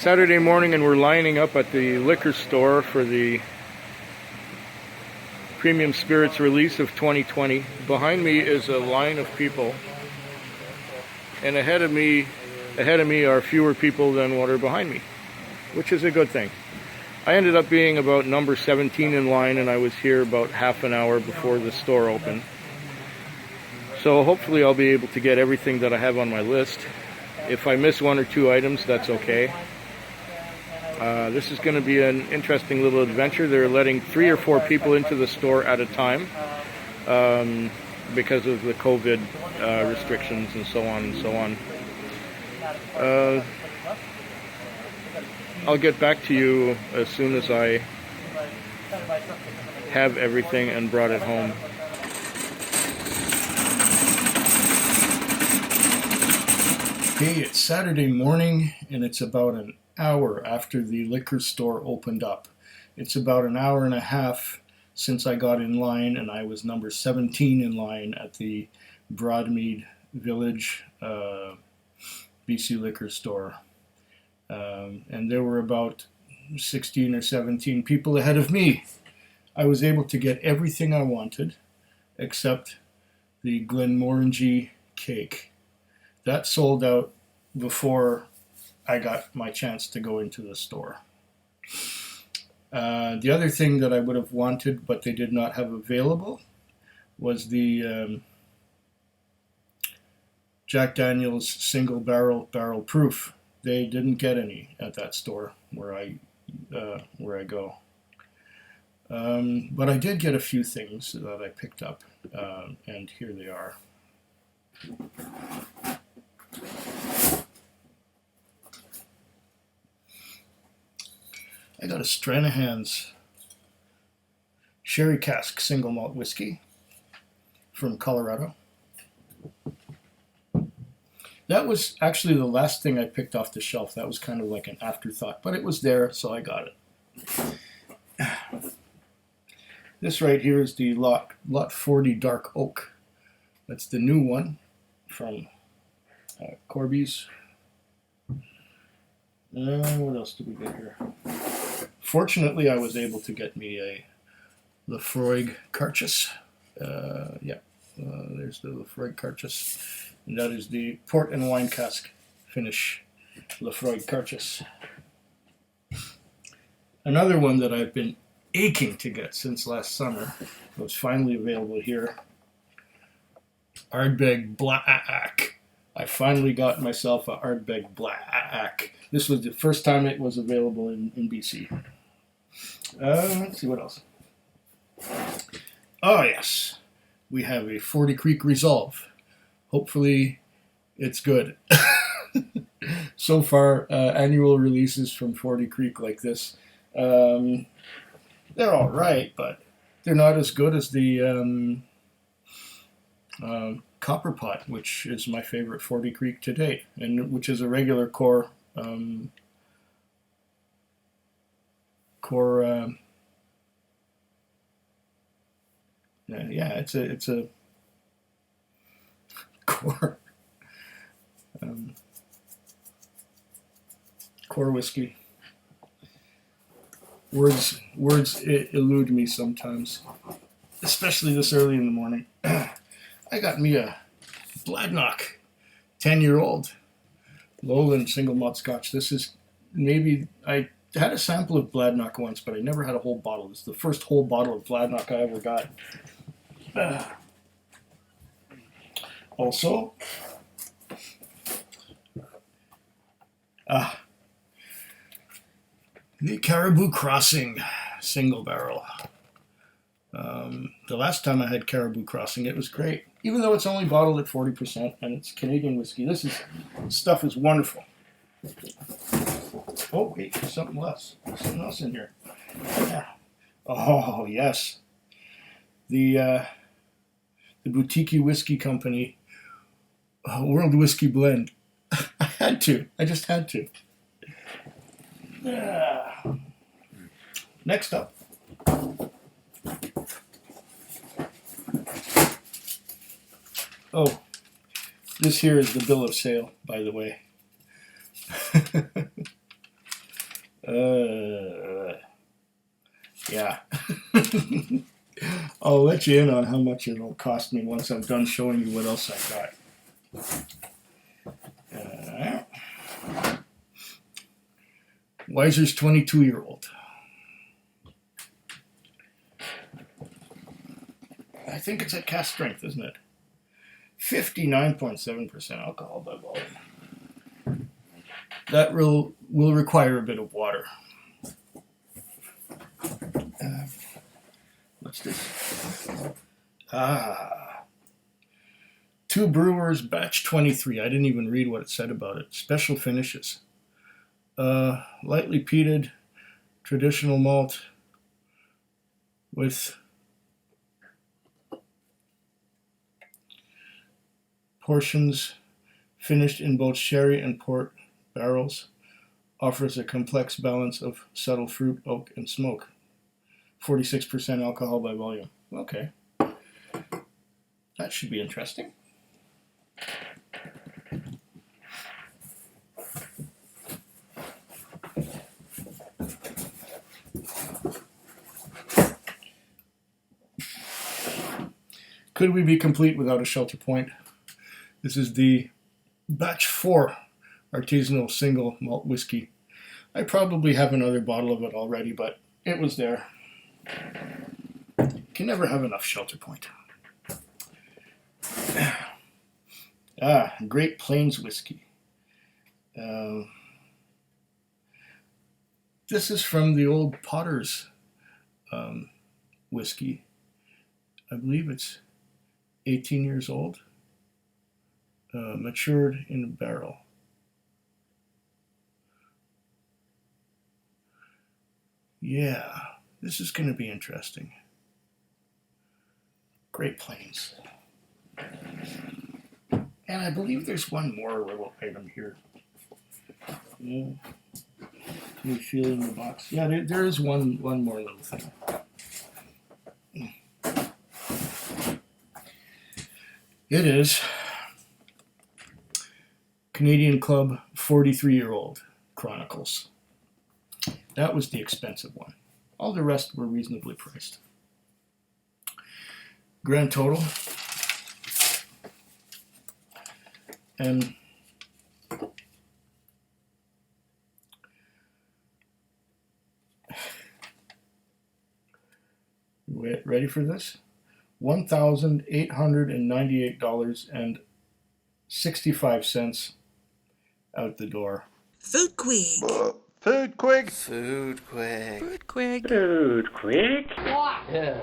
Saturday morning and we're lining up at the liquor store for the Premium Spirits release of 2020. Behind me is a line of people, and ahead of me are fewer people than what are behind me, which is a good thing. I ended up being about number 17 in line, and I was here about half an hour before the store opened. So hopefully I'll be able to get everything that I have on my list. If I miss one or two items, that's okay. This is going to be an interesting little adventure. They're letting 3 or 4 people into the store at a time because of the COVID restrictions and so on and so on. I'll get back to you as soon as I have everything and brought it home. Hey, it's Saturday morning and it's about an hour after the liquor store opened up. It's about an hour and a half since I got in line, and I was number 17 in line at the Broadmead Village BC liquor store. And there were about 16 or 17 people ahead of me. I was able to get everything I wanted except the Glenmorangie cake. That sold out before I got my chance to go into the store. The other thing that I would have wanted but they did not have available was the Jack Daniel's single barrel proof. They didn't get any at that store where I go. But I did get a few things that I picked up, and here they are. I got a Stranahan's Sherry Cask single malt whiskey from Colorado. That was actually the last thing I picked off the shelf. That was kind of like an afterthought, but it was there, so I got it. This right here is the Lot 40 Dark Oak. That's the new one from Corby's. What else did we get here? Fortunately, I was able to get me a Lefroy Carchus. There's the Lefroy Carchus. And that is the port and wine cask finish Lefroy Carchus. Another one that I've been aching to get since last summer was finally available here. Ardbeg Black. I finally got myself a Ardbeg Black. This was the first time it was available in BC. Let's see what else. Oh yes, we have a 40 Creek Resolve. Hopefully it's good. So far, annual releases from 40 Creek like this, they're all right, but they're not as good as the Copper Pot, which is my favorite 40 Creek to date, and which is a regular core it's a core whiskey. Words elude me sometimes, especially this early in the morning. I got me a Bladnoch 10-year-old Lowland single malt scotch. This is maybe, I had a sample of Bladnoch once, but I never had a whole bottle. It's the first whole bottle of Bladnoch I ever got. Also, the Caribou Crossing single barrel. The last time I had Caribou Crossing, it was great. Even though it's only bottled at 40% and it's Canadian whiskey, this stuff is wonderful. Oh wait, there's something else. There's something else in here. Yeah. Oh yes, the Boutique Whiskey Company World Whiskey Blend. I just had to. Next up. Oh, this here is the bill of sale, by the way. Yeah. I'll let you in on how much it'll cost me once I'm done showing you what else I got. Weiser's 22-year-old. I think it's at cast strength, isn't it? 59.7% alcohol by volume. That will require a bit of water. What's this? Two Brewers, batch 23. I didn't even read what it said about it. Special finishes. Lightly peated, traditional malt with portions finished in both sherry and port barrels. Offers a complex balance of subtle fruit, oak, and smoke. 46% alcohol by volume. Okay. That should be interesting. Could we be complete without a shelter point? This is the batch 4 artisanal single malt whiskey. I probably have another bottle of it already, but it was there. Can never have enough shelter point. Great Plains whiskey. This is from the old Potter's whiskey. I believe it's 18 years old. Matured in a barrel. Yeah, this is going to be interesting. Great Plains. And I believe there's one more little item here. Yeah. Can you feel in the box? Yeah, there is one more little thing. It is Canadian Club 43-year-old Chronicles. That was the expensive one. All the rest were reasonably priced. Grand total. And ready for this? $1,898.65 out the door. Foodquig. Foodquig. Foodquig. Foodquig. Foodquig. Yeah.